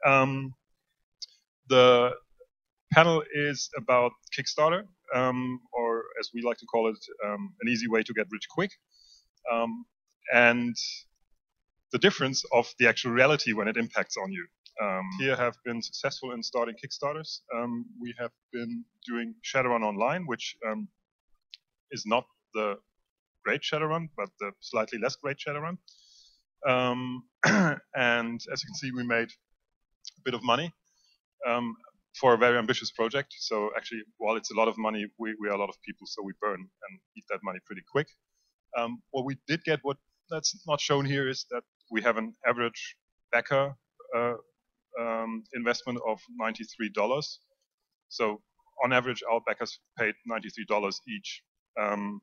The panel is about Kickstarter, or as we like to call it, an easy way to get rich quick, and the difference of the actual reality when it impacts on you. Here have been successful in starting Kickstarters. We have been doing Shadowrun Online, which is not the great Shadowrun, but the slightly less great Shadowrun. And as you can see, we made a bit of money for a very ambitious project. So actually, while it's a lot of money, we are a lot of people, so we burn and eat that money pretty quick. What we did get, what that's not shown here, is that we have an average backer investment of $93. So on average, our backers paid $93 each. And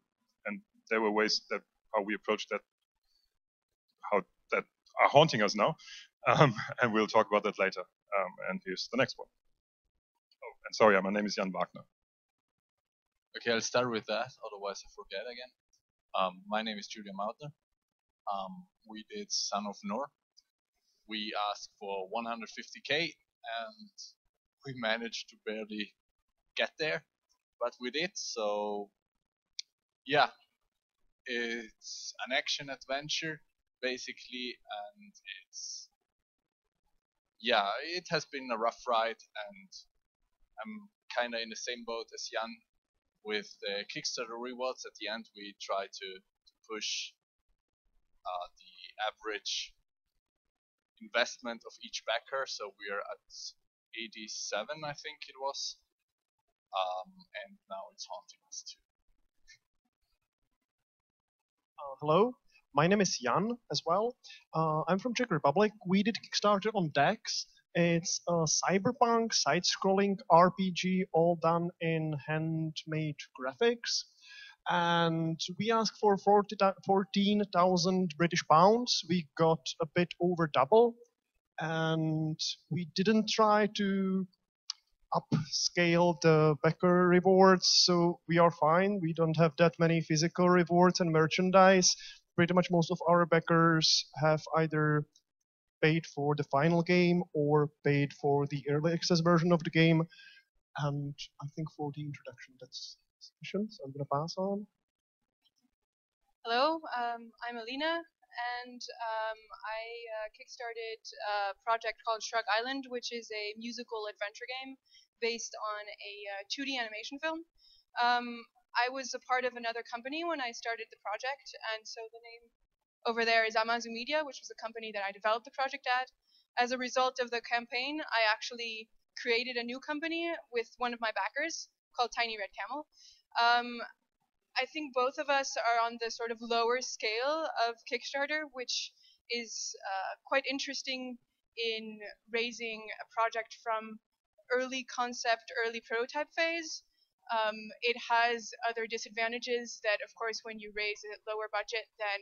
there were ways that how we approached that, how that are haunting us now. And we'll talk about that later. And here's the next one. Oh, and sorry, my name is Jan Wagner. Okay, I'll start with that, otherwise I forget again. My name is Julian Mautner. We did Son of Nor. We asked for 150k and we managed to barely get there, but we did. So yeah, it's an action adventure basically, and it's, yeah, it has been a rough ride, and I'm kind of in the same boat as Jan with the Kickstarter rewards. At the end we try to push the average investment of each backer, so we are at 87, I think it was, and now it's haunting us too. Hello, my name is Jan as well. I'm from Czech Republic. We did Kickstarter on Dex. It's a cyberpunk side-scrolling RPG, all done in handmade graphics. And we asked for 14,000 British pounds. We got a bit over double. And we didn't try to upscale the backer rewards, so we are fine. We don't have that many physical rewards and merchandise. Pretty much most of our backers have either paid for the final game or paid for the early access version of the game. And I think for the introduction that's sufficient, so I'm going to pass on. Hello, I'm Alina, and I kickstarted a project called Shrug Island, which is a musical adventure game based on a 2D animation film. I was a part of another company when I started the project, and so the name over there is Amazu Media, which was a company that I developed the project at. As a result of the campaign, I actually created a new company with one of my backers called Tiny Red Camel. I think both of us are on the sort of lower scale of Kickstarter, which is quite interesting in raising a project from early concept, early prototype phase. It has other disadvantages that, of course, when you raise a lower budget, then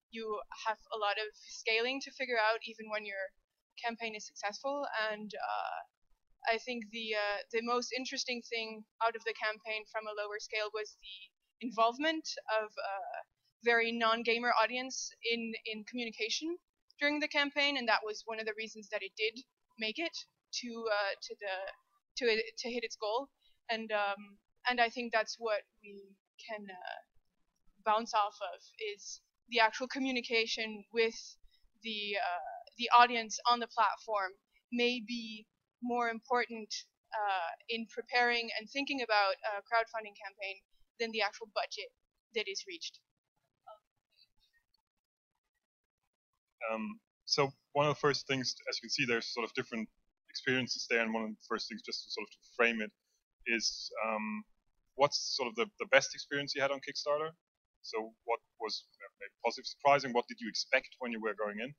you have a lot of scaling to figure out even when your campaign is successful. And I think the most interesting thing out of the campaign from a lower scale was the involvement of a very non-gamer audience in communication during the campaign, and that was one of the reasons that it did make it to hit its goal. And I think that's what we can bounce off of, is the actual communication with the audience on the platform may be more important in preparing and thinking about a crowdfunding campaign than the actual budget that is reached. So one of the first things, as you can see, there's sort of different experiences there, and one of the first things, just to sort of to frame it, is what's sort of the best experience you had on Kickstarter? So what was maybe positive, surprising? What did you expect when you were going in?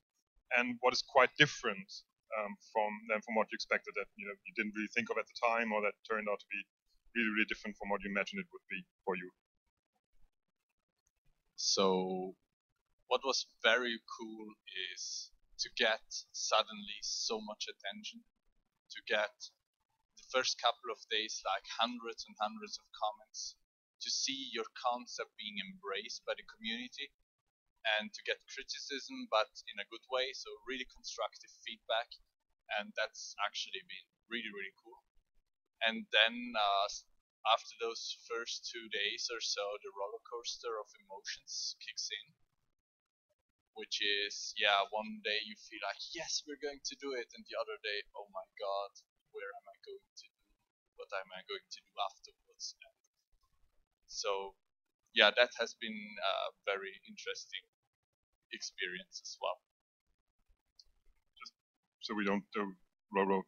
And what is quite different from what you expected, that you didn't really think of at the time, or that turned out to be really, really different from what you imagined it would be for you? So what was very cool is to get suddenly so much attention, to get the first couple of days like hundreds and hundreds of comments, to see your concept being embraced by the community, and to get criticism but in a good way, so really constructive feedback. and that's actually been really, really cool. And then after those first 2 days or so, the roller coaster of emotions kicks in, which is, yeah, one day you feel like, yes, we're going to do it, and the other day, oh my god, where am I going to do? What am I going to do afterwards? And so, yeah, that has been a very interesting experience as well. Just so we don't do Roro.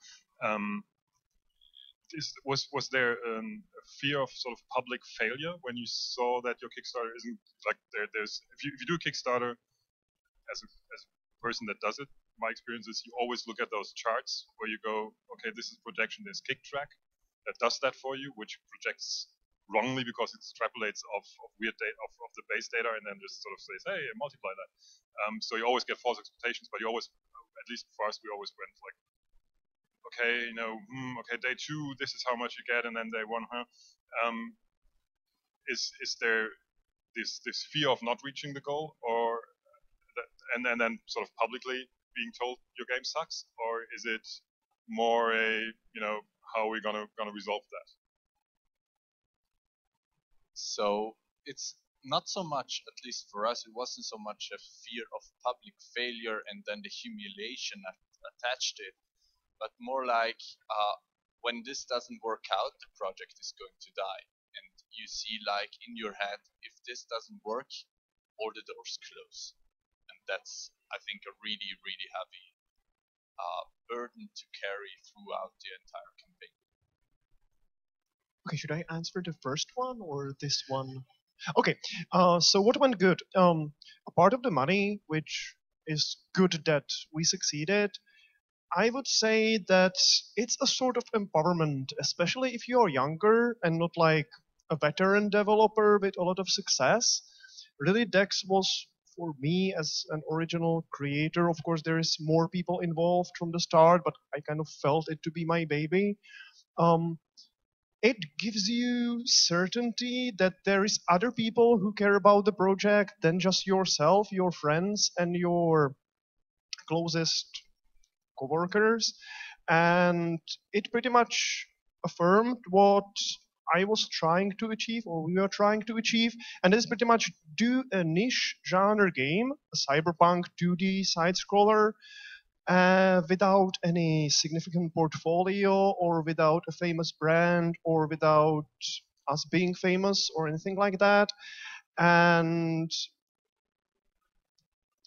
Was there a fear of sort of public failure when you saw that your Kickstarter isn't like there's if you do a Kickstarter as a person that does it, my experience is you always look at those charts where you go, okay, this is projection, there's kick track that does that for you, which projects wrongly because it extrapolates of weird data of the base data and then just sort of says, hey, multiply that. So you always get false expectations, but you always, at least for us, we always went like, okay, okay, day 2, this is how much you get, and then day 1, is there this fear of not reaching the goal, or and then sort of publicly being told your game sucks, or is it more a how are we gonna resolve that? So it's not so much, at least for us, it wasn't so much a fear of public failure and then the humiliation attached to it, but more like when this doesn't work out, the project is going to die. And you see, like, in your head, if this doesn't work, all the doors close. And that's, I think, a really, really heavy burden to carry throughout the entire campaign. Okay, should I answer the first one or this one? Okay, so what went good? A part of the money, which is good that we succeeded, I would say that it's a sort of empowerment, especially if you're younger and not like a veteran developer with a lot of success. Really, Dex was, for me as an original creator, of course there is more people involved from the start, but I kind of felt it to be my baby. It gives you certainty that there is other people who care about the project than just yourself, your friends, and your closest coworkers, and it pretty much affirmed what I was trying to achieve, or we were trying to achieve, and it is pretty much do a niche genre game, a cyberpunk 2D side-scroller, without any significant portfolio, or without a famous brand, or without us being famous, or anything like that. And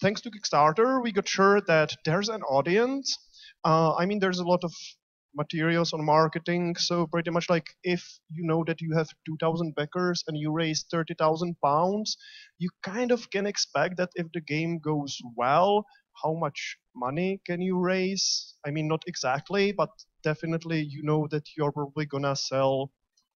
thanks to Kickstarter, we got sure that there's an audience. I mean, there's a lot of materials on marketing, so pretty much like if you know that you have 2,000 backers and you raise 30,000 pounds, you kind of can expect that if the game goes well, how much money can you raise? I mean, not exactly, but definitely you know that you're probably gonna sell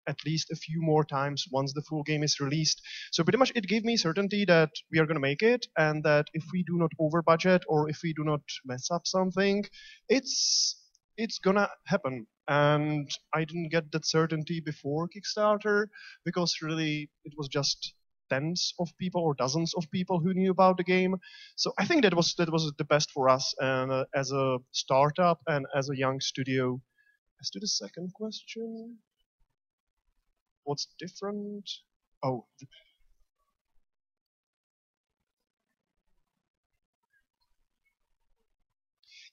at least a few more times once the full game is released. So pretty much it gave me certainty that we are going to make it, and that if we do not over budget or if we do not mess up something, it's gonna happen. And I didn't get that certainty before Kickstarter, because really it was just tens of people or dozens of people who knew about the game. So I think that was the best for us, and as a startup and as a young studio. As to the second question, what's different? Oh,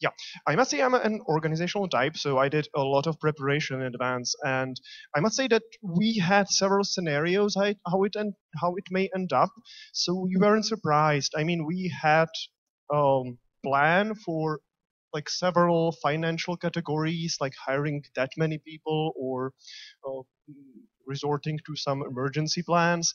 yeah, I must say I'm an organizational type, so I did a lot of preparation in advance, and I must say that we had several scenarios how it may end up, so we weren't surprised. I mean, we had plan for like several financial categories, like hiring that many people or resorting to some emergency plans.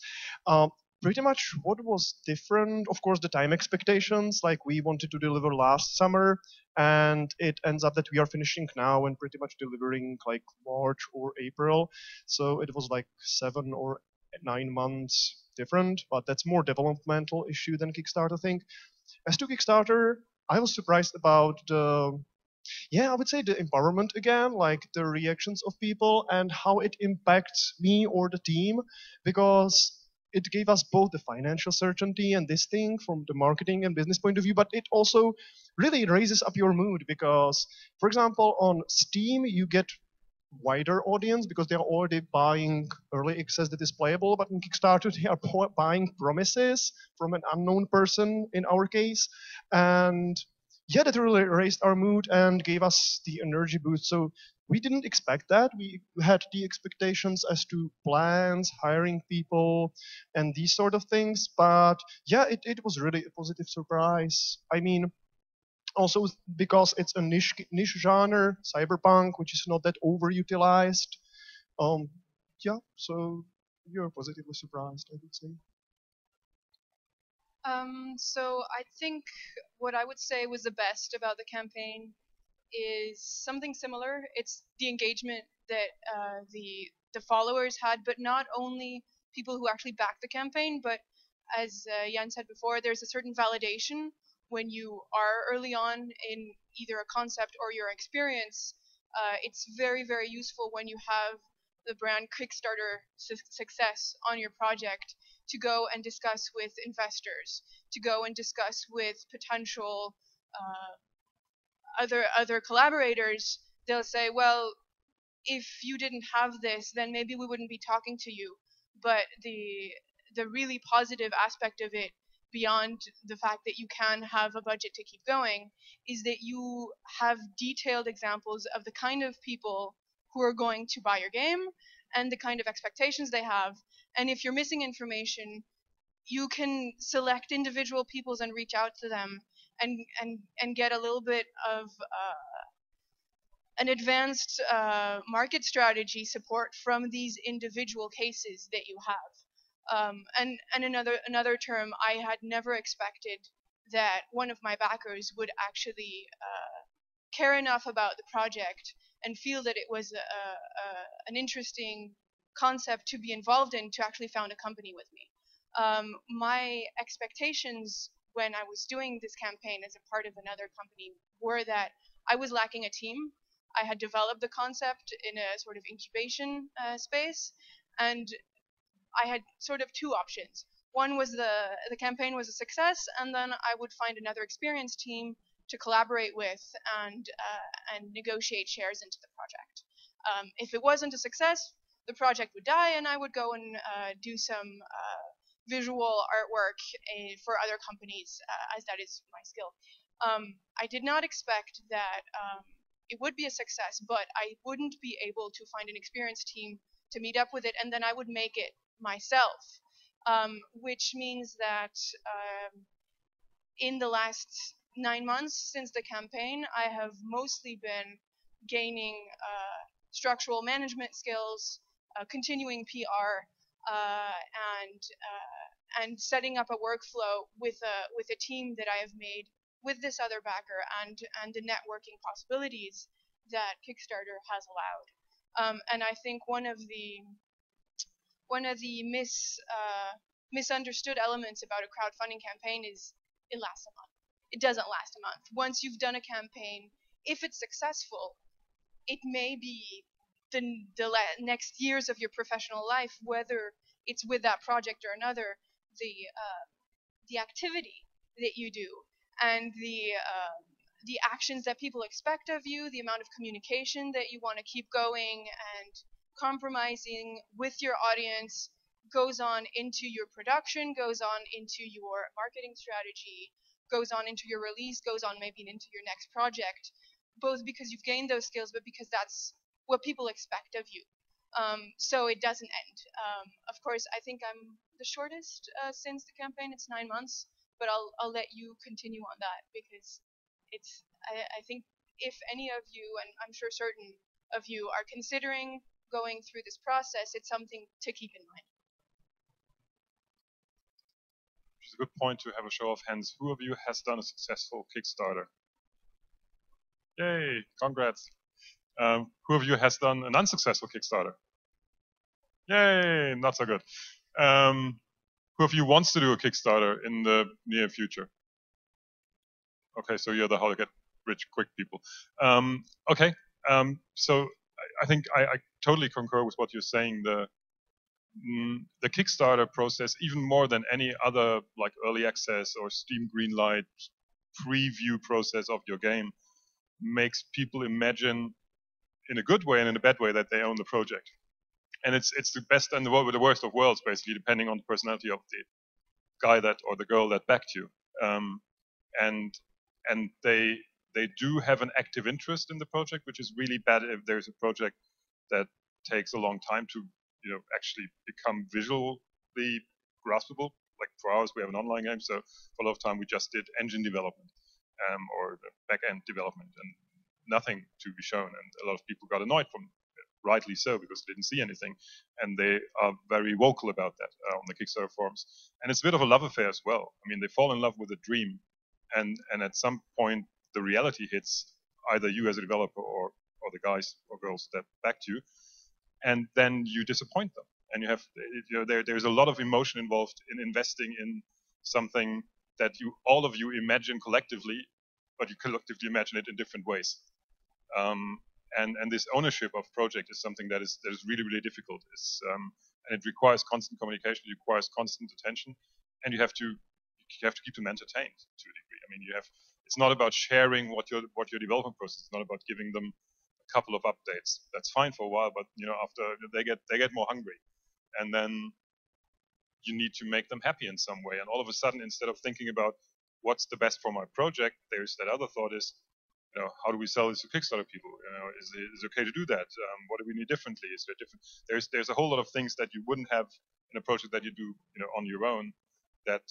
Pretty much what was different, of course, the time expectations. Like we wanted to deliver last summer, and it ends up that we are finishing now and pretty much delivering like March or April. So it was like 7 or 9 months different, but that's more developmental issue than Kickstarter thing. As to Kickstarter, I was surprised about I would say the empowerment again, like the reactions of people and how it impacts me or the team, because it gave us both the financial certainty and this thing from the marketing and business point of view, but it also really raises up your mood because, for example, on Steam, you get wider audience because they are already buying early access that is playable, but in Kickstarter they are buying promises from an unknown person in our case, and yeah, that really raised our mood and gave us the energy boost. So we didn't expect that. We had the expectations as to plans, hiring people, and these sort of things, but yeah, it was really a positive surprise. I mean, also because it's a niche genre, cyberpunk, which is not that overutilized. Yeah, so you're positively surprised, I would say. So I think what I would say was the best about the campaign is something similar. It's the engagement that the followers had, but not only people who actually backed the campaign, but as Jan said before, there's a certain validation when you are early on in either a concept or your experience. It's very, very useful when you have the brand Kickstarter success on your project to go and discuss with investors, to go and discuss with potential other collaborators. They'll say, well, if you didn't have this, then maybe we wouldn't be talking to you. But the really positive aspect of it, beyond the fact that you can have a budget to keep going, is that you have detailed examples of the kind of people who are going to buy your game and the kind of expectations they have. And if you're missing information, you can select individual peoples and reach out to them and get a little bit of an advanced market strategy support from these individual cases that you have. And another term, I had never expected that one of my backers would actually care enough about the project and feel that it was an interesting concept to be involved in to actually found a company with me. My expectations when I was doing this campaign as a part of another company were that I was lacking a team. I had developed the concept in a sort of incubation space, and I had sort of two options. One was the campaign was a success, and then I would find another experienced team to collaborate with and negotiate shares into the project. If it wasn't a success, the project would die, and I would go and do some visual artwork for other companies, as that is my skill. I did not expect that it would be a success, but I wouldn't be able to find an experienced team to meet up with it, and then I would make it myself, which means that in the last 9 months since the campaign, I have mostly been gaining structural management skills, continuing PR, and setting up a workflow with a team that I have made with this other backer and the networking possibilities that Kickstarter has allowed. And I think one of the misunderstood elements about a crowdfunding campaign is it lasts a month. It doesn't last a month. Once you've done a campaign, if it's successful, it may be the next years of your professional life, whether it's with that project or another, the activity that you do and the actions that people expect of you, the amount of communication that you want to keep going and compromising with your audience goes on into your production, goes on into your marketing strategy, goes on into your release, goes on maybe into your next project, both because you've gained those skills, but because that's what people expect of you. So it doesn't end. Of course, I think I'm the shortest since the campaign. It's 9 months, but I'll let you continue on that because it's. I think if any of you, and I'm sure certain of you, are considering going through this process, it's something to keep in mind. Which is a good point to have a show of hands. Who of you has done a successful Kickstarter? Yay! Congrats. Who of you has done an unsuccessful Kickstarter? Yay! Not so good. Who of you wants to do a Kickstarter in the near future? Okay, so you're the how to get rich quick people. Okay, so I think I totally concur with what you're saying. the Kickstarter process, even more than any other like early access or Steam Greenlight preview process of your game, makes people imagine in a good way and in a bad way that they own the project. And it's the best and the worst of worlds, basically, depending on the personality of the guy that or the girl that backed you. And they do have an active interest in the project, which is really bad if there's a project that takes a long time to actually become visually graspable. Like for ours, we have an online game, so for a lot of time we just did engine development or back end development and nothing to be shown. And a lot of people got annoyed from rightly so, because they didn't see anything, and they are very vocal about that on the Kickstarter forums. And it's a bit of a love affair as well. I mean, they fall in love with a dream, and at some point the reality hits either you as a developer or the guys or girls that backed you, and then you disappoint them. And you have there's a lot of emotion involved in investing in something that all of you imagine collectively, but you collectively imagine it in different ways. And this ownership of project is something that is really, really difficult. And it requires constant communication, it requires constant attention, and you have to keep them entertained to a degree. I mean, it's not about sharing what your development process. It's not about giving them a couple of updates. That's fine for a while, but after they get more hungry, and then you need to make them happy in some way. And all of a sudden, instead of thinking about what's the best for my project, there's that other thought is, how do we sell this to Kickstarter people? Is it okay to do that? What do we need differently? Is there different? There's a whole lot of things that you wouldn't have in a project that you do, on your own, that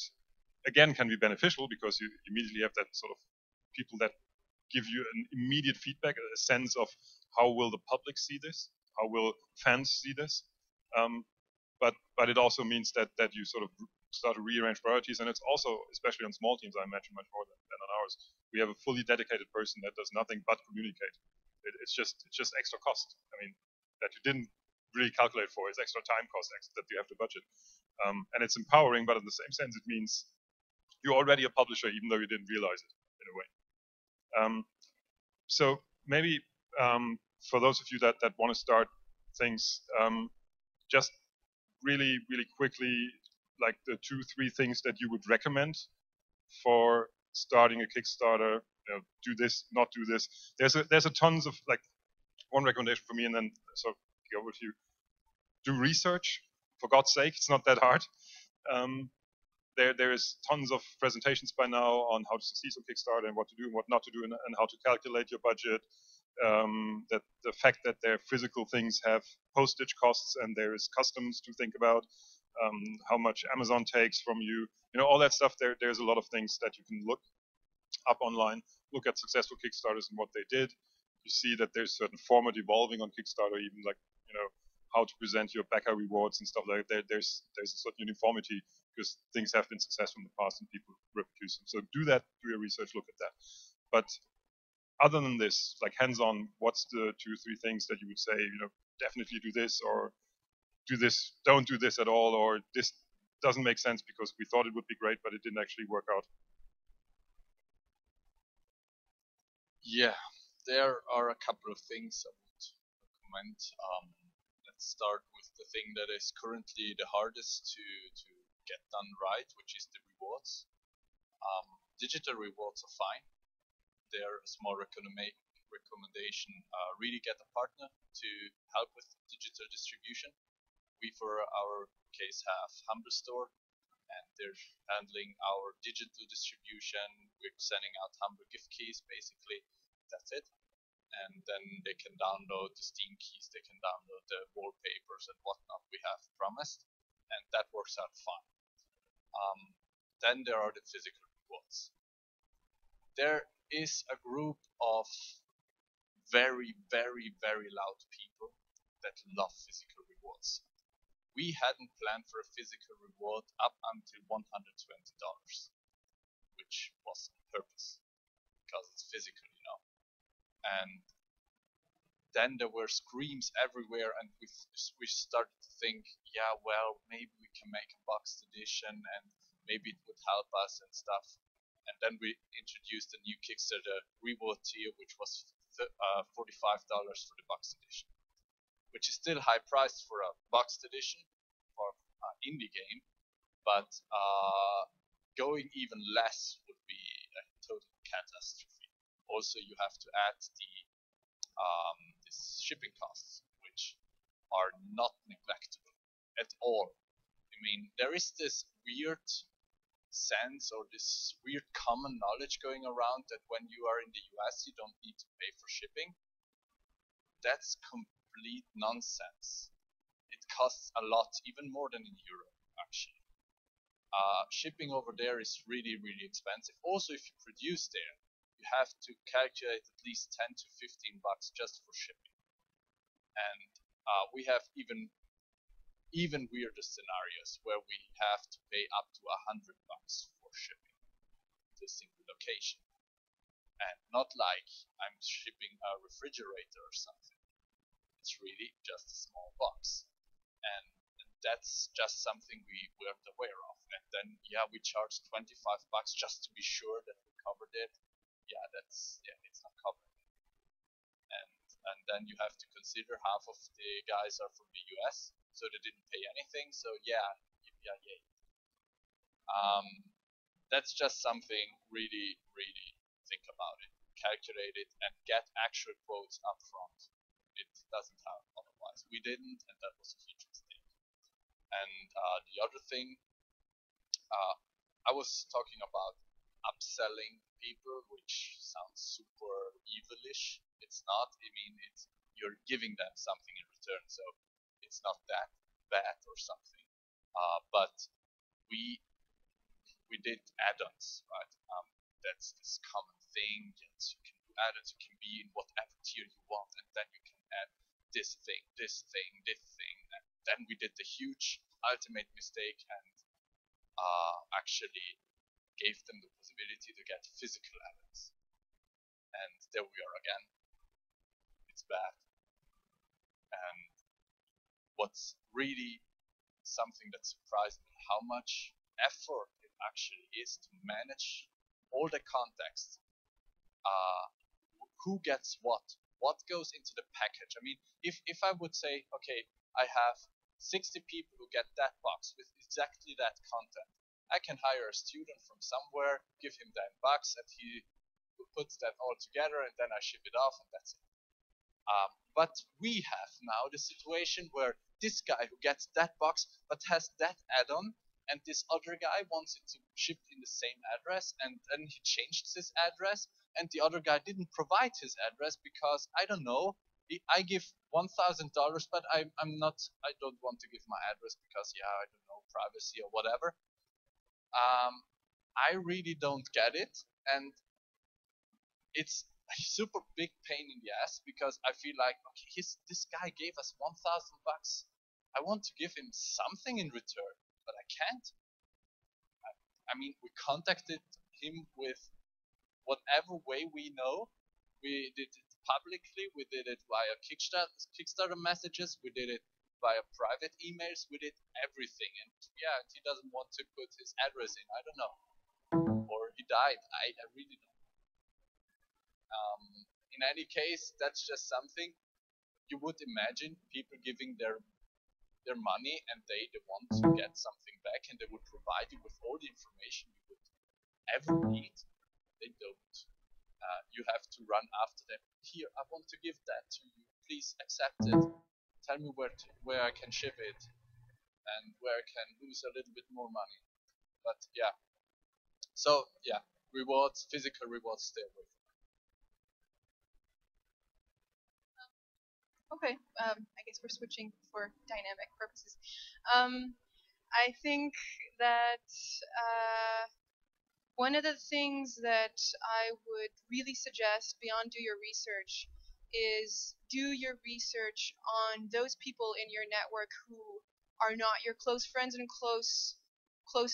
again can be beneficial because you immediately have that sort of people that give you an immediate feedback, a sense of how will the public see this, how will fans see this. But it also means that you sort of start to rearrange priorities, and it's also, especially on small teams, I imagine much more than on ours, we have a fully dedicated person that does nothing but communicate. It's just extra cost. I mean, that you didn't really calculate for. It's extra time cost that you have to budget, and it's empowering. But in the same sense, it means you're already a publisher, even though you didn't realize it in a way. So maybe for those of you that want to start things, just really, really quickly, like the 2-3 things that you would recommend for starting a Kickstarter. Do this, not do this. There's a tons of, like, one recommendation for me, and then so go over to you. Do research, for God's sake. It's not that hard. There is tons of presentations by now on how to succeed on Kickstarter and what to do and what not to do, and how to calculate your budget. That the fact that their physical things have postage costs and there is customs to think about, how much Amazon takes from you, all that stuff. There's a lot of things that you can look up online, look at successful Kickstarters and what they did. You see that there's certain format evolving on Kickstarter, even like, how to present your backer rewards and stuff like that. There's a certain uniformity because things have been successful in the past and people reproduce them. So do that, do your research, look at that. But other than this, like hands-on, what's the 2-3 things that you would say, definitely do this, or do this, don't do this at all, or this doesn't make sense because we thought it would be great, but it didn't actually work out? Yeah, there are a couple of things I would recommend. Let's start with the thing that is currently the hardest to get done right, which is the rewards. Digital rewards are fine. They're a small recommendation. Really get a partner to help with digital distribution. We, for our case, have Humble Store, and they're handling our digital distribution. We're sending out Humble gift keys, basically. That's it. And then they can download the Steam keys, they can download the wallpapers and whatnot we have promised, and that works out fine. Then there are the physical rewards. There is a group of very, very, very loud people that love physical rewards. We hadn't planned for a physical reward up until $120, which was on purpose, because it's physical, And then there were screams everywhere, and we started to think, yeah, well, maybe we can make a boxed edition, and maybe it would help us and stuff. And then we introduced a new Kickstarter reward tier, which was $45 for the boxed edition, which is still high priced for a boxed edition. indie game, but going even less would be a total catastrophe. Also, you have to add these shipping costs, which are not neglectable at all. I mean, there is this weird sense or this weird common knowledge going around that when you are in the US, you don't need to pay for shipping. That's complete nonsense. It costs a lot, even more than in Europe, actually. Shipping over there is really, really expensive. Also, if you produce there, you have to calculate at least 10 to 15 bucks just for shipping. And we have even weirder scenarios where we have to pay up to 100 bucks for shipping to a single location. And not like I'm shipping a refrigerator or something. It's really just a small box. And that's just something we weren't aware of. And then, yeah, we charge 25 bucks just to be sure that we covered it. Yeah, it's not covered. And then you have to consider half of the guys are from the US, so they didn't pay anything. So yeah. That's just something really, really think about it, calculate it, and get actual quotes up front. It doesn't help otherwise. We didn't, and that was a huge mistake. And the other thing, I was talking about upselling people, which sounds super evilish. It's not. I mean, you're giving them something in return, so it's not that bad or something. But we did add-ons, right? That's this common thing. Yes, you can do add-ons. You can be in whatever tier you want, and then you can add this thing, and then we did the huge ultimate mistake and actually gave them the possibility to get physical add-ons. And there we are again. It's bad. And what's really something that surprised me, how much effort it actually is to manage all the context. Who gets what goes into the package. I mean, if I would say, okay, I have 60 people who get that box with exactly that content, I can hire a student from somewhere, give him $10, and he puts that all together, and then I ship it off, and that's it. But we have now the situation where this guy who gets that box but has that add-on, and this other guy wants it to ship in the same address, and then he changed his address, and the other guy didn't provide his address because, I don't know, I give $1,000, but I don't want to give my address because, yeah, I don't know, privacy or whatever. I really don't get it, and it's a super big pain in the ass because I feel like, okay, this guy gave us $1,000. I want to give him something in return, but I can't. I mean, we contacted him with whatever way we know. We did it publicly, we did it via Kickstarter messages, we did it via private emails, we did everything. And yeah, he doesn't want to put his address in, I don't know. Or he died, I really don't know. In any case, that's just something you would imagine people giving their money and they want to get something back and they would provide you with all the information you would ever need. They don't. You have to run after them. Here, I want to give that to you. Please accept it. Tell me where I can ship it and where I can lose a little bit more money. But yeah. So yeah, rewards, physical rewards, stay away from it. Okay, I guess we're switching for dynamic purposes. I think that one of the things that I would really suggest beyond do your research is do your research on those people in your network who are not your close friends and close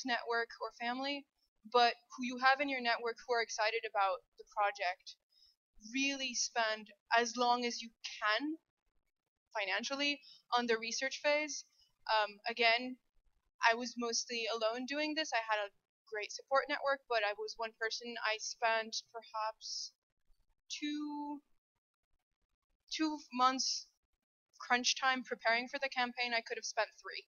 network or family, but who you have in your network who are excited about the project. Really spend as long as you can financially on the research phase. Again, I was mostly alone doing this. I had a great support network, but I was one person. I spent perhaps two months crunch time preparing for the campaign. I could have spent 3.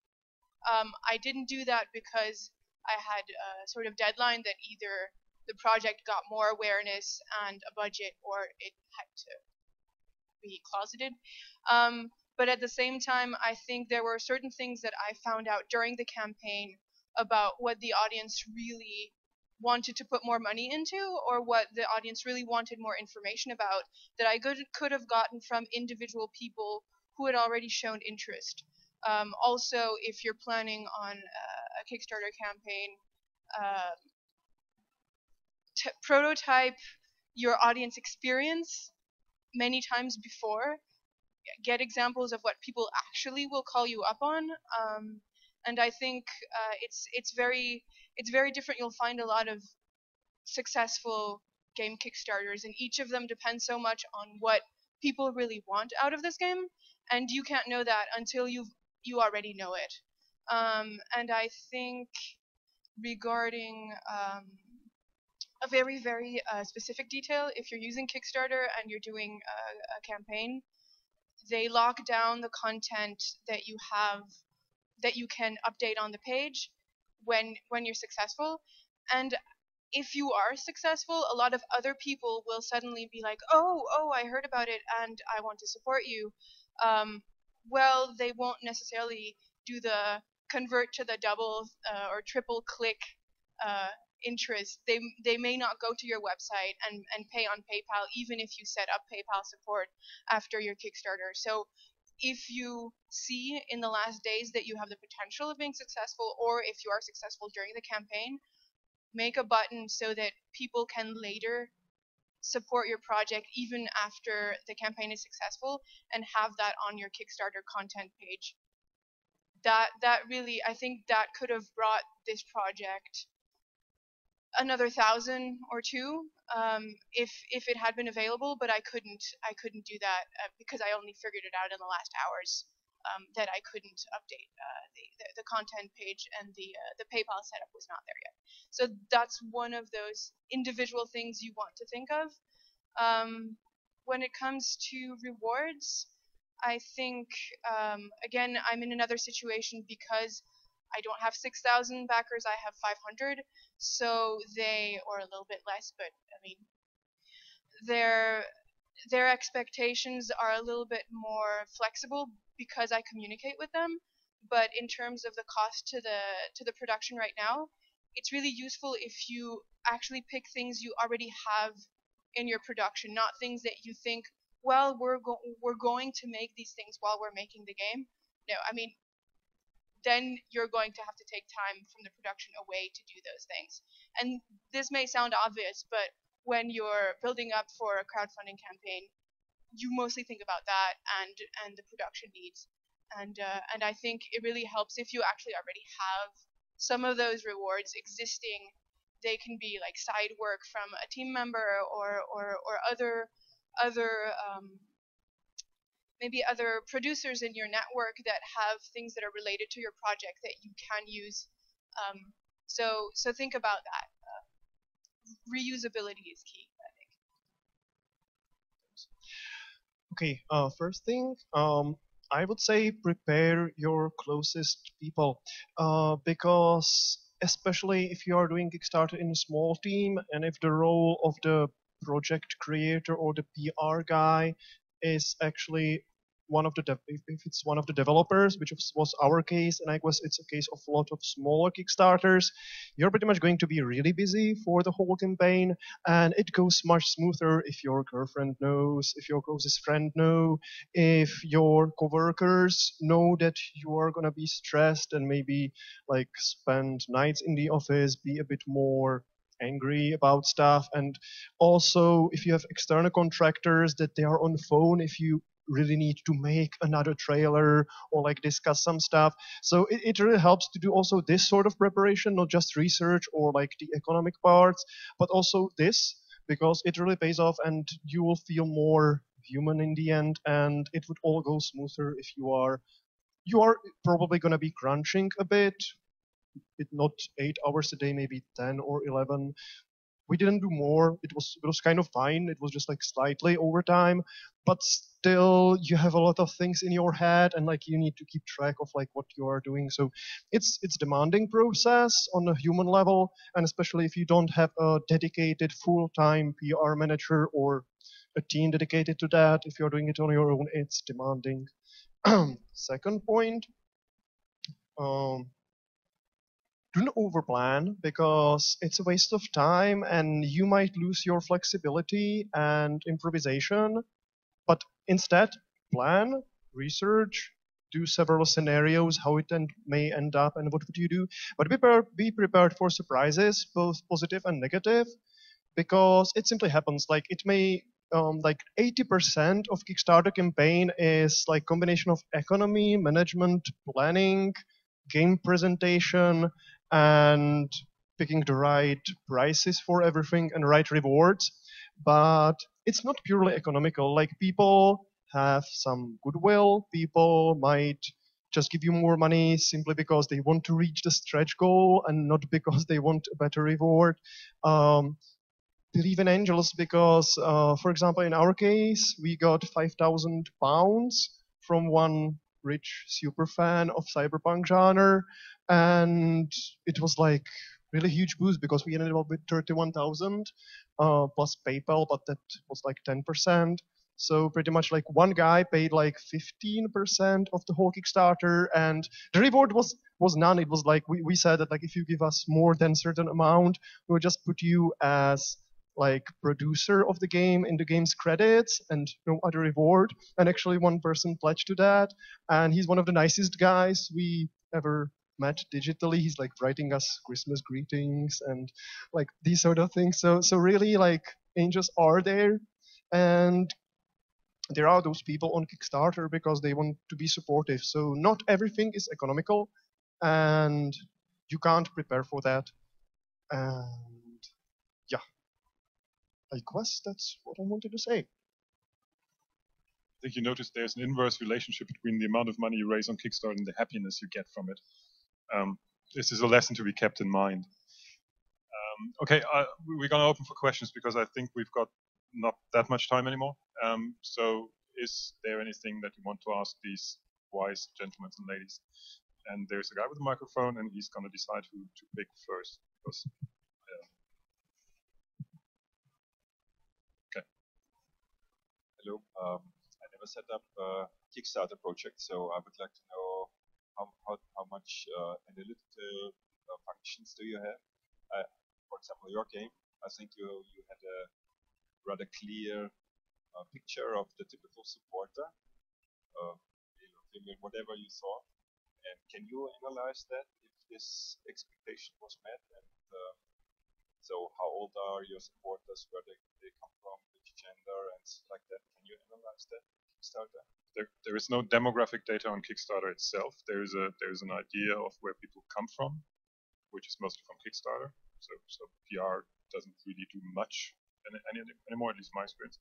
I didn't do that because I had a sort of deadline that either the project got more awareness and a budget, or it had to be closeted. But at the same time, I think there were certain things that I found out during the campaign about what the audience really wanted to put more money into, or what the audience really wanted more information about, that I could have gotten from individual people who had already shown interest. Also, if you're planning on a Kickstarter campaign, prototype your audience experience many times before. Get examples of what people actually will call you up on, and I think it's very different. You'll find a lot of successful game Kickstarters, and each of them depends so much on what people really want out of this game, and you can't know that until you already know it. And I think regarding a very specific detail, if you're using Kickstarter and you're doing a campaign, they lock down the content that you have, that you can update on the page when you're successful. And if you are successful, a lot of other people will suddenly be like, oh, I heard about it and I want to support you. Well, they won't necessarily do the convert to the double or triple click interest. They may not go to your website and pay on PayPal, even if you set up PayPal support after your Kickstarter. So if you see in the last days that you have the potential of being successful, or if you are successful during the campaign, make a button so that people can later support your project even after the campaign is successful, and have that on your Kickstarter content page. That really, I think that could have brought this project another 1,000 or 2 if it had been available, but I couldn't do that because I only figured it out in the last hours, that I couldn't update the content page, and the PayPal setup was not there yet. So that's one of those individual things you want to think of. When it comes to rewards, I think again, I'm in another situation because I don't have 6,000 backers, I have 500, so or a little bit less, but I mean, their expectations are a little bit more flexible because I communicate with them. But in terms of the cost to the production right now, it's really useful if you actually pick things you already have in your production, not things that you think, well, we're going to make these things while we're making the game. No, I mean, then you're going to have to take time from the production away to do those things. And this may sound obvious, but when you're building up for a crowdfunding campaign, you mostly think about that and the production needs. And I think it really helps if you actually already have some of those rewards existing. They can be like side work from a team member, or other maybe other producers in your network that have things that are related to your project that you can use. So think about that. Reusability is key, I think. Okay, first thing, I would say prepare your closest people, because especially if you are doing Kickstarter in a small team, and if the role of the project creator or the PR guy is actually if it's one of the developers, which was our case, and I guess it's a case of a lot of smaller Kickstarters, you're pretty much going to be really busy for the whole campaign, and it goes much smoother if your girlfriend knows, if your closest friend know, if your coworkers know that you are gonna be stressed and maybe like spend nights in the office, be a bit more angry about stuff. And also if you have external contractors, that they are on phone if you really need to make another trailer or like discuss some stuff. So it really helps to do also this sort of preparation, not just research or like the economic parts, but also this, because it really pays off and you will feel more human in the end, and it would all go smoother if you are probably going to be crunching a bit, not 8 hours a day, maybe 10 or 11. we didn't do more. It was kind of fine. It was just like slightly overtime, but still you have a lot of things in your head, and like you need to keep track of like what you are doing. So it's demanding process on a human level, and especially if you don't have a dedicated full-time PR manager or a team dedicated to that. If you're doing it on your own, it's demanding. Second point, do not overplan because it's a waste of time and you might lose your flexibility and improvisation. But instead, plan, research, do several scenarios, how it may end up and what would you do. But be prepared for surprises, both positive and negative, because it simply happens. Like it may, like 80% of Kickstarter campaign is like combination of economy, management, planning, game presentation, and picking the right prices for everything and right rewards. But it's not purely economical. Like people have some goodwill. People might just give you more money simply because they want to reach the stretch goal and not because they want a better reward. Believe in angels because, for example, in our case, we got £5,000 from one rich super fan of cyberpunk genre, and it was like really huge boost because we ended up with 31,000 plus PayPal, but that was like 10%. So pretty much like one guy paid like 15% of the whole Kickstarter, and the reward was none. It was like we said that like if you give us more than certain amount, we'll just put you as like producer of the game in the game's credits and no other reward. And actually one person pledged to that, and he's one of the nicest guys we ever met digitally. He's like writing us Christmas greetings and like these sort of things. So really like angels are there, and there are those people on Kickstarter because they want to be supportive. So not everything is economical, and you can't prepare for that. And yeah, I guess that's what I wanted to say. I think you noticed there's an inverse relationship between the amount of money you raise on Kickstarter and the happiness you get from it. This is a lesson to be kept in mind. Okay, we're going to open for questions because I think we've got not that much time anymore. So is there anything that you want to ask these wise gentlemen and ladies? And there's a guy with a microphone, and he's going to decide who to pick first. Because, okay. Hello. I never set up a Kickstarter project, so I would like to know how much analytical functions do you have? For example, your game, I think you had a rather clear picture of the typical supporter, whatever you saw. And can you analyze that if this expectation was met? And so how old are your supporters, where they come from, which gender, and stuff like that? Can you analyze that in Kickstarter? There is no demographic data on Kickstarter itself. There is an idea of where people come from, which is mostly from Kickstarter. So PR doesn't really do much anymore, at least in my experience.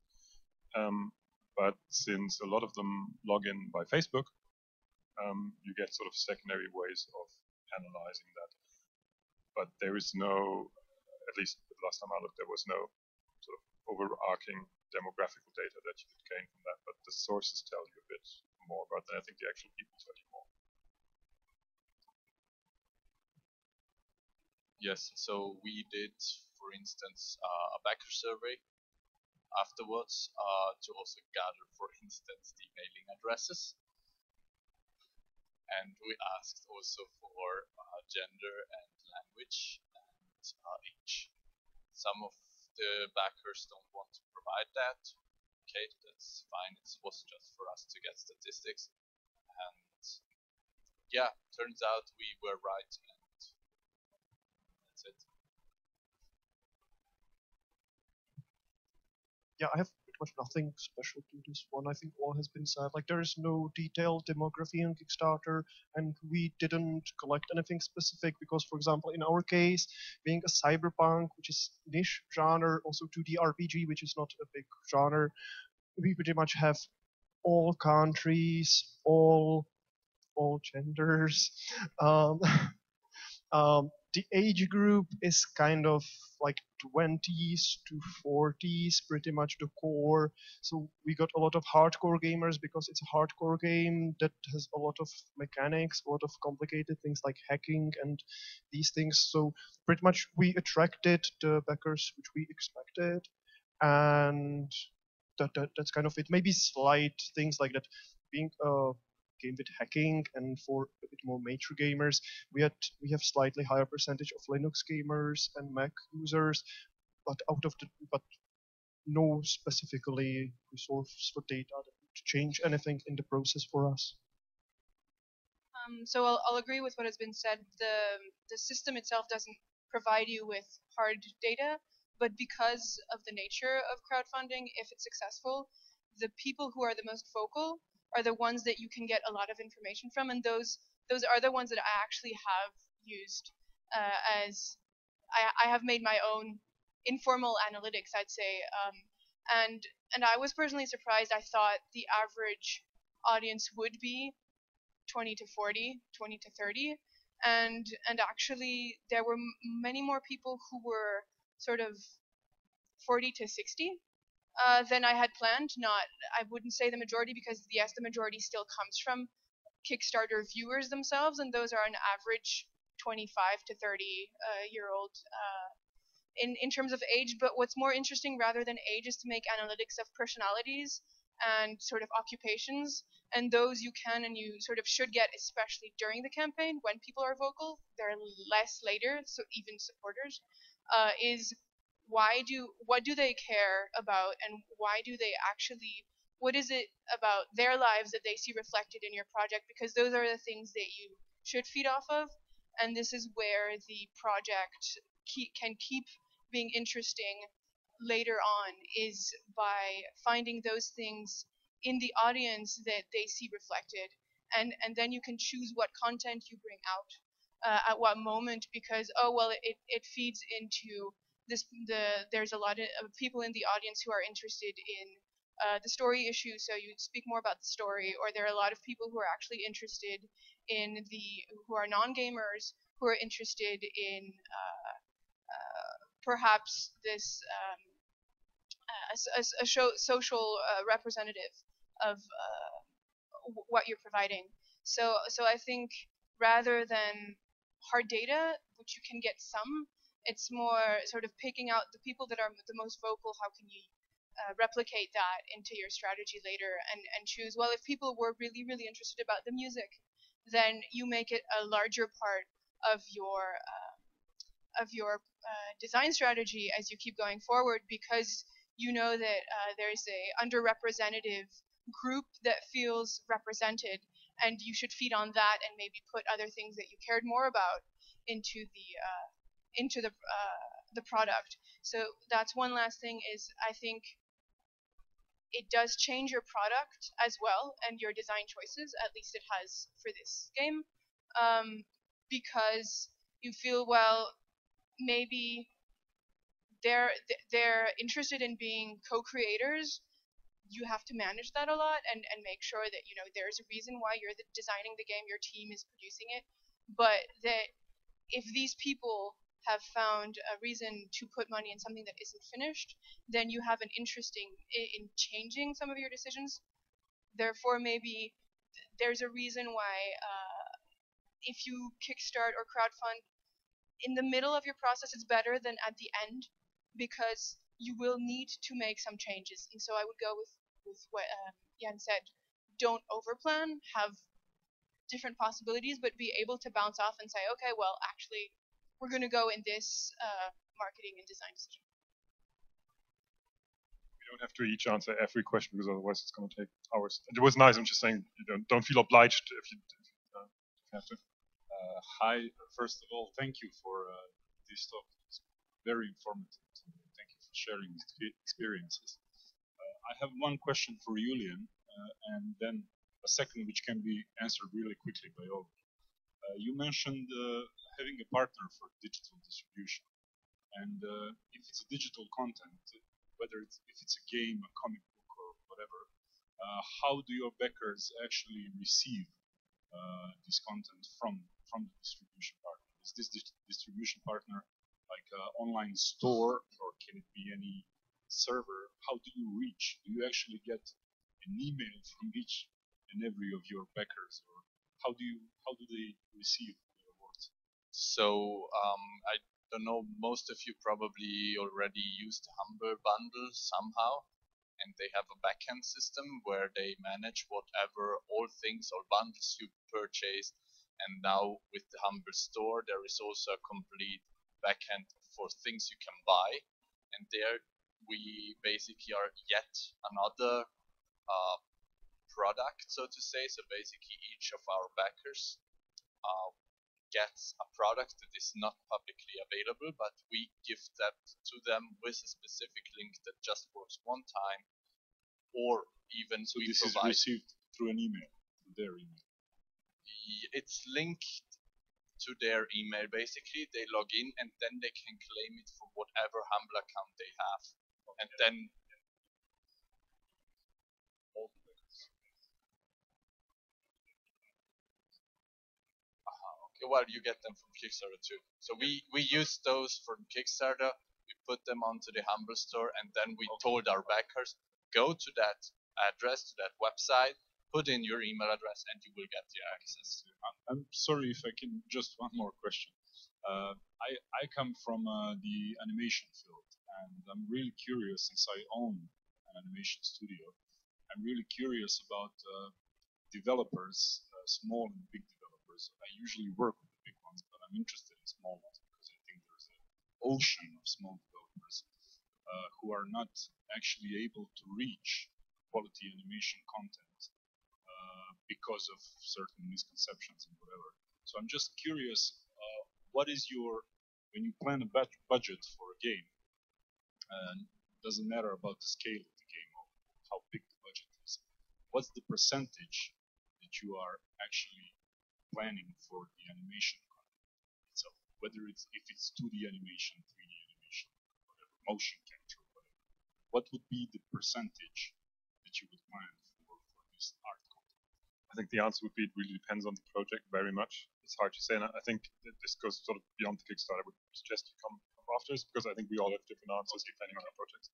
But since a lot of them log in by Facebook, you get sort of secondary ways of analyzing that. But there is no, at least the last time I looked, there was no sort of overarching demographical data that you could gain from that. But the sources tell you a bit more about that. I think the actual people tell you more. Yes, so we did, for instance, a backer survey afterwards to also gather, for instance, the mailing addresses. And we asked also for gender and language and age. Some of the backers don't want to provide that. Okay, that's fine. It was just for us to get statistics. And yeah, turns out we were right. It. Yeah, I have pretty much nothing special to this one. I think all has been said. Like there is no detailed demography on Kickstarter, and we didn't collect anything specific because, for example, in our case, being a cyberpunk, which is niche genre, also 2D RPG, which is not a big genre, we pretty much have all countries, all genders. the age group is kind of like 20s to 40s, pretty much the core. So we got a lot of hardcore gamers because it's a hardcore game that has a lot of mechanics, a lot of complicated things like hacking and these things. So pretty much we attracted the backers which we expected, and that's kind of it. Maybe slight things like that being a game with hacking, and for a bit more mature gamers, we have slightly higher percentage of Linux gamers and Mac users, but but no specifically resource for data that would change anything in the process for us. So I'll agree with what has been said. The system itself doesn't provide you with hard data, but because of the nature of crowdfunding, if it's successful, the people who are the most vocal are the ones that you can get a lot of information from, and those are the ones that I actually have used as I have made my own informal analytics, I'd say, and I was personally surprised. I thought the average audience would be 20 to 40, 20 to 30, and actually there were many more people who were sort of 40 to 60 than I had planned. Not, I wouldn't say the majority, because yes, the majority still comes from Kickstarter viewers themselves, and those are an average 25 to 30 year old in terms of age. But what's more interesting rather than age is to make analytics of personalities and sort of occupations, and those you can and you sort of should get, especially during the campaign when people are vocal. They're less later, so even supporters, is what do they care about, and why do they actually, what is it about their lives that they see reflected in your project, because those are the things that you should feed off of, and this is where the project can keep being interesting later on, is by finding those things in the audience that they see reflected, and then you can choose what content you bring out at what moment, because oh well, it feeds into this, there's a lot of people in the audience who are interested in the story issue, so you speak more about the story, or there are a lot of people who are actually interested in who are non-gamers, who are interested in perhaps this social representative of what you're providing. So I think rather than hard data, which you can get some, it's more sort of picking out the people that are the most vocal. How can you replicate that into your strategy later, and choose, well, if people were really, really interested about the music, then you make it a larger part of your design strategy as you keep going forward, because you know that there's a underrepresented group that feels represented, and you should feed on that and maybe put other things that you cared more about into the product. So that's one last thing, is I think it does change your product as well and your design choices. At least it has for this game, because you feel, well, maybe they're interested in being co-creators. You have to manage that a lot, and make sure that there's a reason why you're designing the game, your team is producing it, but that if these people have found a reason to put money in something that isn't finished, then you have an interest in changing some of your decisions. Therefore, maybe there's a reason why if you kickstart or crowdfund in the middle of your process, it's better than at the end, because you will need to make some changes. And so I would go with what Jan said. Don't overplan, have different possibilities, but be able to bounce off and say, okay, well, actually, we're going to go in this marketing and design decision. We don't have to each answer every question, because otherwise it's going to take hours. It was nice. I'm just saying, don't feel obliged if you have to. Hi, first of all, thank you for this talk. It's very informative. Thank you for sharing experiences. I have one question for Julian, and then a second which can be answered really quickly by all. You mentioned having a partner for digital distribution, and if it's a digital content, whether if it's a game, a comic book, or whatever, how do your backers actually receive this content from the distribution partner? Is this distribution partner like an online store, or can it be any server? How do you reach? Do you actually get an email from each and every of your backers, or how do they receive your awards? So I don't know, most of you probably already used Humble Bundle somehow, and they have a backend system where they manage whatever all things or bundles you purchased. And now with the Humble Store, there is also a complete backend for things you can buy. And there we basically are yet another product, so to say. So basically each of our backers gets a product that is not publicly available, but we give that to them with a specific link that just works one time, or even So we this is provide. received through an email, through their email. It's linked to their email. Basically, they log in and then they can claim it for whatever Humble account they have, and then. Well, you get them from Kickstarter too. So we use those from Kickstarter, we put them onto the Humble Store, and then we told our backers, go to that address, to that website, put in your email address, and you will get the access. I'm sorry if I can, just one more question. I come from the animation field, and I'm really curious, since I own an animation studio, I'm really curious about developers, small and big developers. I usually work with the big ones, but I'm interested in small ones because I think there's an ocean of small developers who are not actually able to reach quality animation content because of certain misconceptions and whatever. So I'm just curious, what is your, when you plan a budget for a game, doesn't matter about the scale of the game or how big the budget is, what's the percentage that you are actually planning for the animation itself, whether it's, if it's 2D animation, 3D animation, whatever, motion capture, whatever. What would be the percentage that you would plan for this art content? I think the answer would be it really depends on the project very much. It's hard to say, and I think that this goes sort of beyond the Kickstarter. I would suggest you come after us because I think we all have different answers depending on our projects.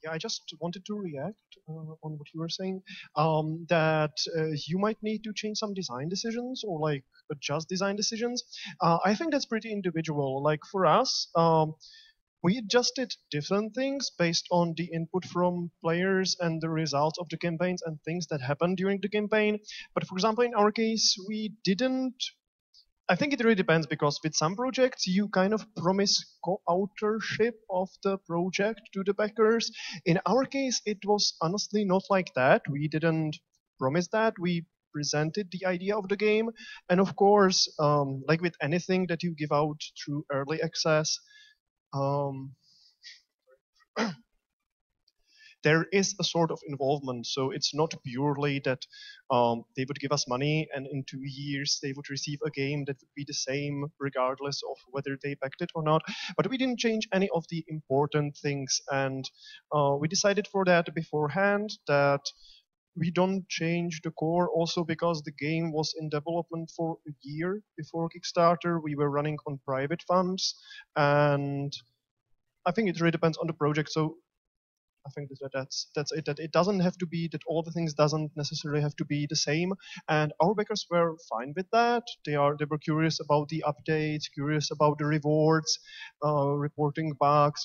Yeah, I just wanted to react on what you were saying. That you might need to change some design decisions or like adjust design decisions. I think that's pretty individual. Like for us, we adjusted different things based on the input from players and the results of the campaigns and things that happened during the campaign. But for example, in our case, we didn't. I think it really depends because with some projects you kind of promise co-authorship of the project to the backers. In our case, it was honestly not like that. We didn't promise that. We presented the idea of the game, and of course, like with anything that you give out through early access, there is a sort of involvement. So it's not purely that they would give us money and in 2 years they would receive a game that would be the same regardless of whether they backed it or not. But we didn't change any of the important things, and we decided for that beforehand that we don't change the core, also because the game was in development for a year before Kickstarter. We were running on private funds, and I think it really depends on the project. So I think that's it. That it doesn't have to be that all the things doesn't necessarily have to be the same. And our backers were fine with that. They were curious about the updates, curious about the rewards, reporting bugs,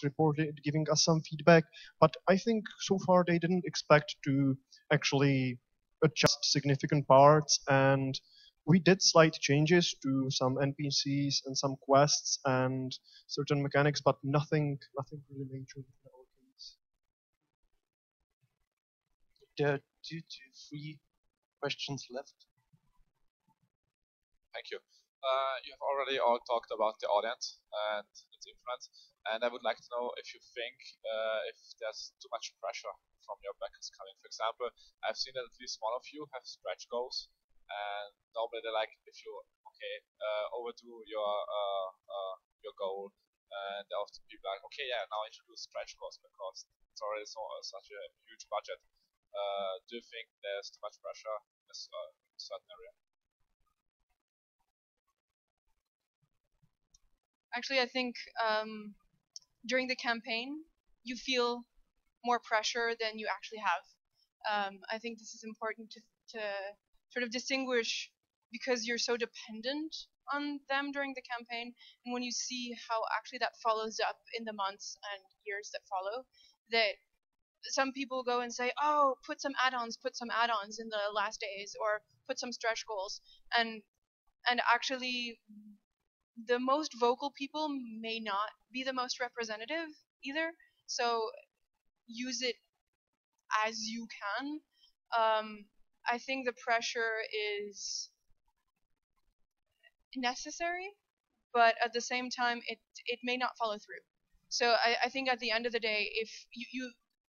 giving us some feedback. But I think so far they didn't expect to actually adjust significant parts, and we did slight changes to some NPCs and some quests and certain mechanics, but nothing really major. There are 2 to 3 questions left. Thank you. You have already all talked about the audience and its influence, and I would like to know if you think if there's too much pressure from your backers coming. For example, I've seen that at least one of you have stretch goals, and normally they're like, if you overdo your goal, and often people are like, okay, yeah, now I should do stretch goals because it's already such a huge budget. Do you think there's too much pressure, certain area? Actually, I think during the campaign, you feel more pressure than you actually have. I think this is important to sort of distinguish, because you're so dependent on them during the campaign, and when you see how actually that follows up in the months and years that follow, that some people go and say, oh, put some add-ons in the last days, or put some stretch goals, and actually the most vocal people may not be the most representative either, so use it as you can. I think the pressure is necessary, but at the same time it may not follow through. So I think at the end of the day, if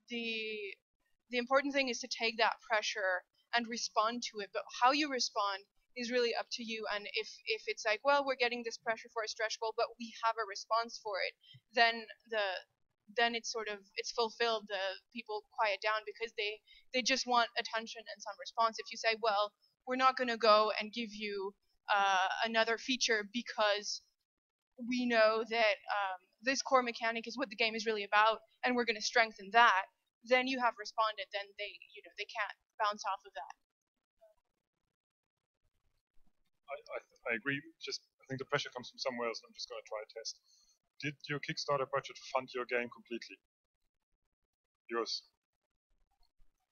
the important thing is to take that pressure and respond to it, but how you respond is really up to you. And if it's like, well, we're getting this pressure for a stretch goal, but we have a response for it, then it's sort of, it's fulfilled. The people quiet down because they just want attention and some response. If you say, well, we're not going to go and give you another feature because we know that this core mechanic is what the game is really about, and we're going to strengthen that, then you have responded. Then they can't bounce off of that. I agree. I think the pressure comes from somewhere else. I'm just going to try a test. Did your Kickstarter budget fund your game completely? Yours?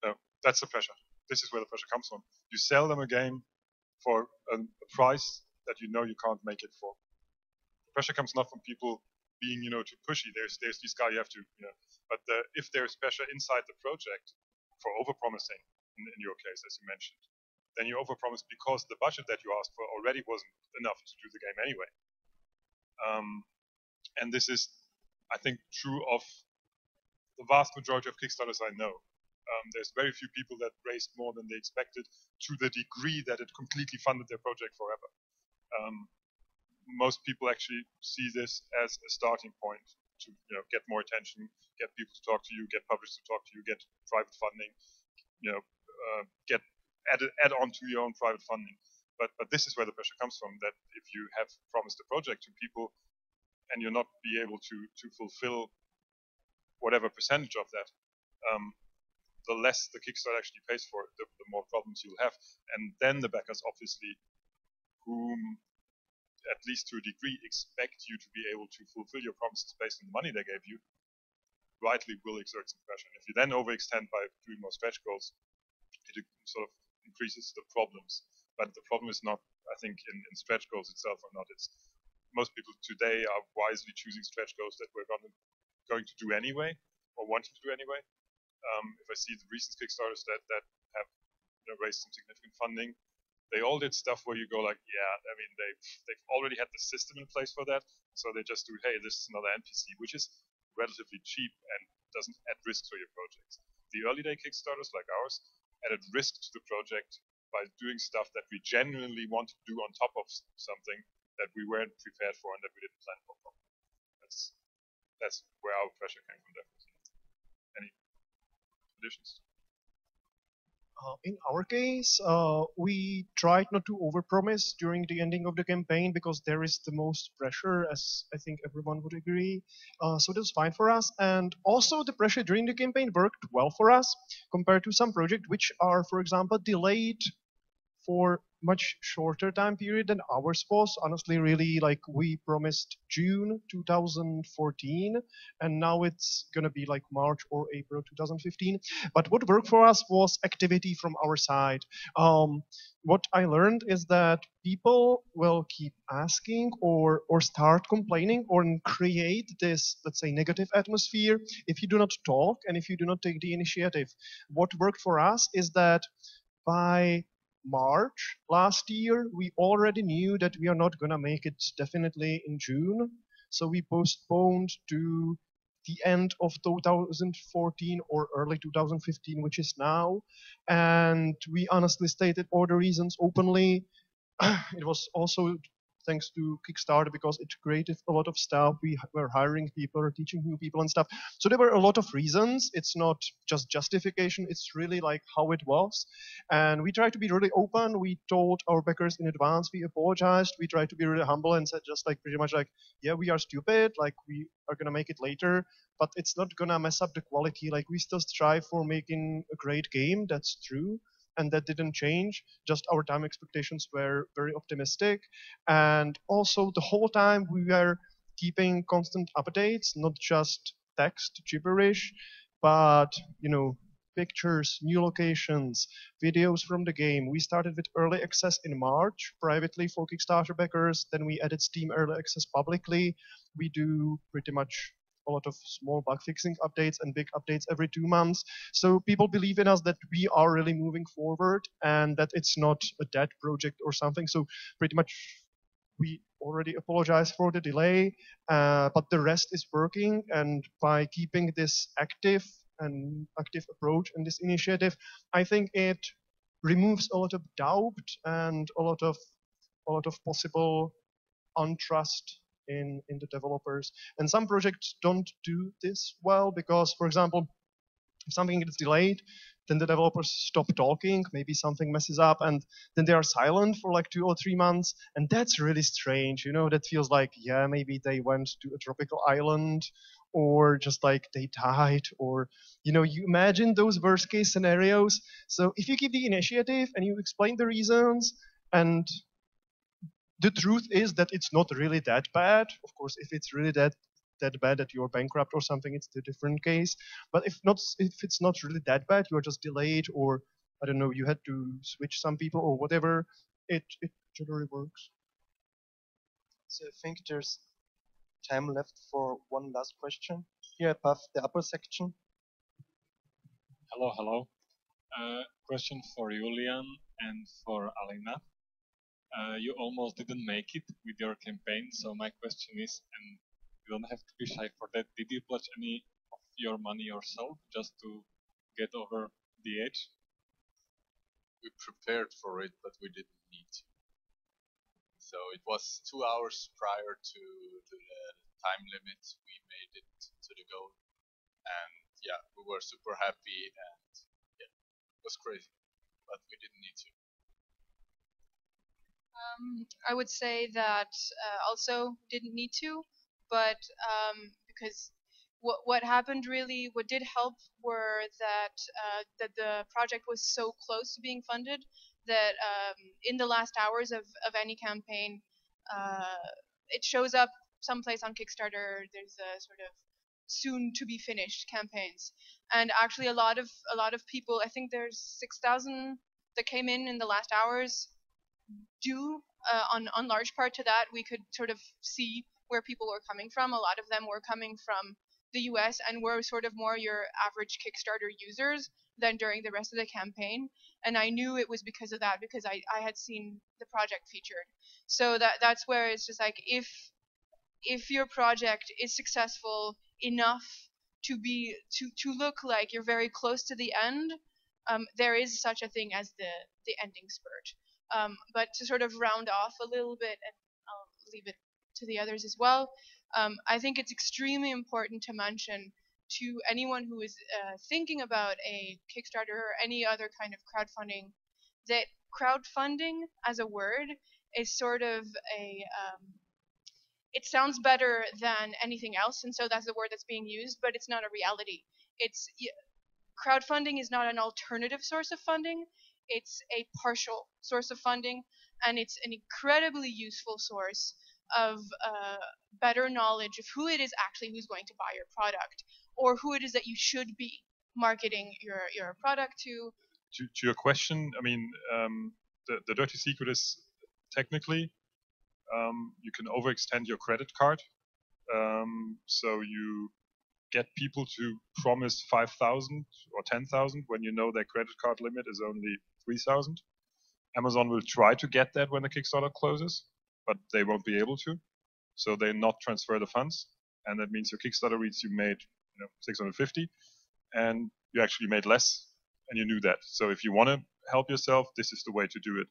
No, that's the pressure. This is where the pressure comes from. You sell them a game for a price that you know you can't make it for. The pressure comes not from people being, too pushy. There's this guy you have to, But if there's pressure inside the project for overpromising, in your case, as you mentioned, then you overpromise because the budget that you asked for already wasn't enough to do the game anyway. And this is, I think, true of the vast majority of Kickstarters I know. There's very few people that raised more than they expected to the degree that it completely funded their project forever. Most people actually see this as a starting point to get more attention, get people to talk to you, get publishers to talk to you, get private funding, get add on to your own private funding. But this is where the pressure comes from, that if you have promised a project to people and you're not be able to fulfill whatever percentage of that, the less the Kickstarter actually pays for it, the more problems you'll have. And then the backers, obviously, whom, at least to a degree, expect you to be able to fulfill your promises based on the money they gave you, rightly will exert some pressure. And if you then overextend by doing more stretch goals, it sort of increases the problems. But the problem is not, I think, in stretch goals itself or not. It's most people today are wisely choosing stretch goals that we're going to do anyway, or wanting to do anyway. If I see the recent Kickstarters that have raised some significant funding, they all did stuff where you go like, yeah, I mean, they've already had the system in place for that, so they just do, hey, this is another NPC, which is relatively cheap and doesn't add risk to your projects. The early day Kickstarters like ours added risk to the project by doing stuff that we genuinely want to do on top of something that we weren't prepared for and that we didn't plan for. That's where our pressure came from, definitely. Any additions? In our case, we tried not to overpromise during the ending of the campaign because there is the most pressure, as I think everyone would agree. So that's fine for us. And also the pressure during the campaign worked well for us compared to some projects which are, for example, delayed for much shorter time period than ours was. Honestly, really, like we promised June 2014, and now it's gonna be like March or April 2015. But what worked for us was activity from our side. What I learned is that people will keep asking or start complaining or create this, let's say, negative atmosphere if you do not talk and if you do not take the initiative. What worked for us is that by March last year, we already knew that we are not going to make it definitely in June. So we postponed to the end of 2014 or early 2015, which is now. And we honestly stated all the reasons openly. It was also thanks to Kickstarter, because it created a lot of stuff. We were hiring people, teaching new people and stuff. So there were a lot of reasons. It's not just justification. It's really like how it was. And we tried to be really open. We told our backers in advance. We apologized. We tried to be really humble and said just like pretty much like, yeah, we are stupid. Like we are going to make it later, but it's not going to mess up the quality. Like we still strive for making a great game. That's true. And that didn't change. Just our time expectations were very optimistic. And also the whole time we were keeping constant updates, not just text gibberish, but, you know, pictures, new locations, videos from the game. We started with early access in March, privately for Kickstarter backers. Then we added Steam early access publicly. We do pretty much a lot of small bug fixing updates and big updates every 2 months. So people believe in us that we are really moving forward and that it's not a dead project or something. So pretty much we already apologize for the delay, but the rest is working. And by keeping this active approach in this initiative, I think it removes a lot of doubt and a lot of possible untrust in the developers. And some projects don't do this well because, for example, if something gets delayed, then the developers stop talking, maybe something messes up, and then they are silent for like 2 or 3 months. And that's really strange, you know, that feels like, yeah, maybe they went to a tropical island, or just like they died, or, you know, you imagine those worst case scenarios. So if you keep the initiative and you explain the reasons, and the truth is that it's not really that bad. Of course, if it's really that bad that you're bankrupt or something, it's a different case. But if it's not really that bad, you're just delayed, or I don't know, you had to switch some people or whatever, it generally works. So I think there's time left for one last question here above the upper section. Hello. Question for Julian and for Alina. You almost didn't make it with your campaign, so my question is, and you don't have to be shy for that, did you pledge any of your money yourself just to get over the edge? We prepared for it, but we didn't need to. So it was 2 hours prior to the time limit. We made it to the goal, and yeah, we were super happy, and yeah, it was crazy, but we didn't need to. I would say that also didn't need to, but because what happened really, what did help were that that the project was so close to being funded that in the last hours of any campaign, it shows up someplace on Kickstarter. There's a sort of soon to be finished campaigns, and actually a lot of people, I think there's 6,000 that came in the last hours, due on large part to that. We could sort of see where people were coming from. A lot of them were coming from the US and were sort of more your average Kickstarter users than during the rest of the campaign. And I knew it was because of that, because I had seen the project featured. So that's where it's just like, if your project is successful enough to look like you're very close to the end, there is such a thing as the ending spurt. But to sort of round off a little bit, and I'll leave it to the others as well, I think it's extremely important to mention to anyone who is thinking about a Kickstarter or any other kind of crowdfunding, that crowdfunding as a word is sort of it sounds better than anything else, and so that's the word that's being used, but it's not a reality. Crowdfunding is not an alternative source of funding. It's a partial source of funding, and it's an incredibly useful source of better knowledge of who it is actually who's going to buy your product, or who it is that you should be marketing your product to. To your question, I mean, the dirty secret is technically you can overextend your credit card. So you get people to promise 5,000 or 10,000 when you know their credit card limit is only 3,000. Amazon will try to get that when the Kickstarter closes, but they won't be able to. So they not transfer the funds, and that means your Kickstarter reads you made 650, and you actually made less, and you knew that. So if you want to help yourself, this is the way to do it.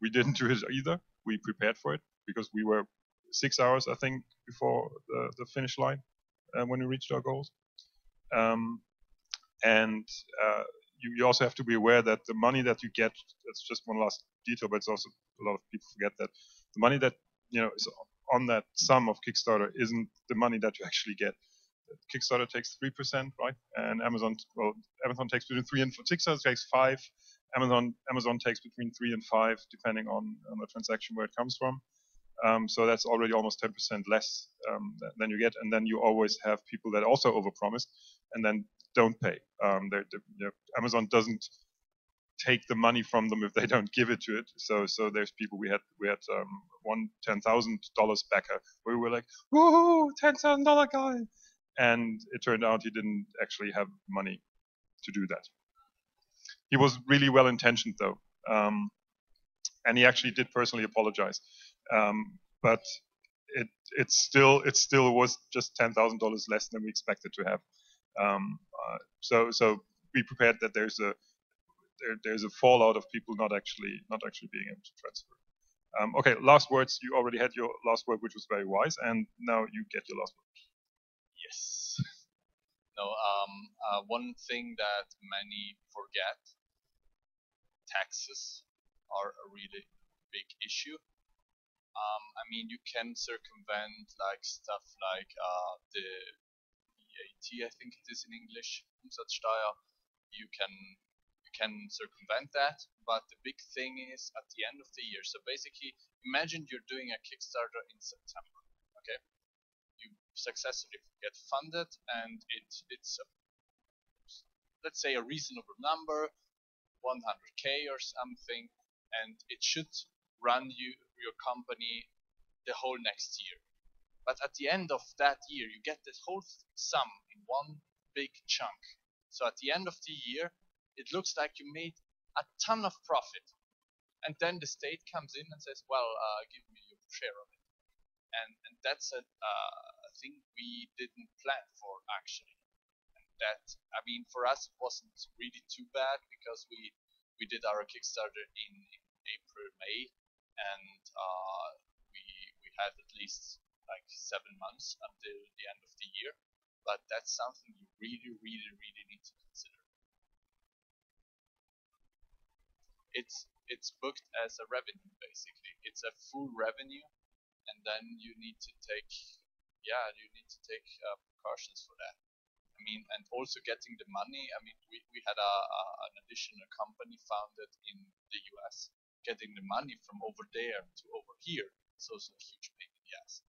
We didn't do it either. we prepared for it because we were 6 hours, I think, before the finish line when we reached our goals. And you also have to be aware that the money that you get, that's just one last detail, but it's also a lot of people forget that the money that is on that sum of Kickstarter isn't the money that you actually get. Kickstarter takes 3%, right? And Amazon takes between 3 and 4. Kickstarter takes 5. Amazon takes between 3 and 5, depending on the transaction where it comes from. So that's already almost 10% less than you get. And then you always have people that also overpromise and then don't pay. Amazon doesn't take the money from them if they don't give it to it. So there's people we had one $10,000 backer where we were like, woohoo, $10,000 guy, and it turned out he didn't actually have money to do that. He was really well intentioned though, and he actually did personally apologize, but it still was just $10,000 less than we expected to have. So be prepared that there's a fallout of people not actually being able to transfer. Okay, last words. You already had your last word, which was very wise, and now you get your last word. Yes. No. One thing that many forget: taxes are a really big issue. I mean, you can circumvent like stuff like the VAT, I think it is in English, Umsatzsteuer. You can circumvent that, but the big thing is at the end of the year. So basically, imagine you're doing a Kickstarter in September. Okay, you successfully get funded, and it's let's say a reasonable number, 100K or something, and it should run your company the whole next year. But at the end of that year, you get this whole sum in one big chunk. So at the end of the year, it looks like you made a ton of profit. And then the state comes in and says, well, give me your share of it. And that's a thing we didn't plan for, actually. And that, I mean, for us, it wasn't really too bad because we did our Kickstarter in April, May, and we had at least like 7 months until the end of the year. But that's something you really, really, really need to consider. It's booked as a revenue, basically. It's a full revenue, and then you need to take precautions for that. I mean, and also getting the money. I mean, we had an additional company founded in the US. Getting the money from over there to over here is also a huge pain in the ass.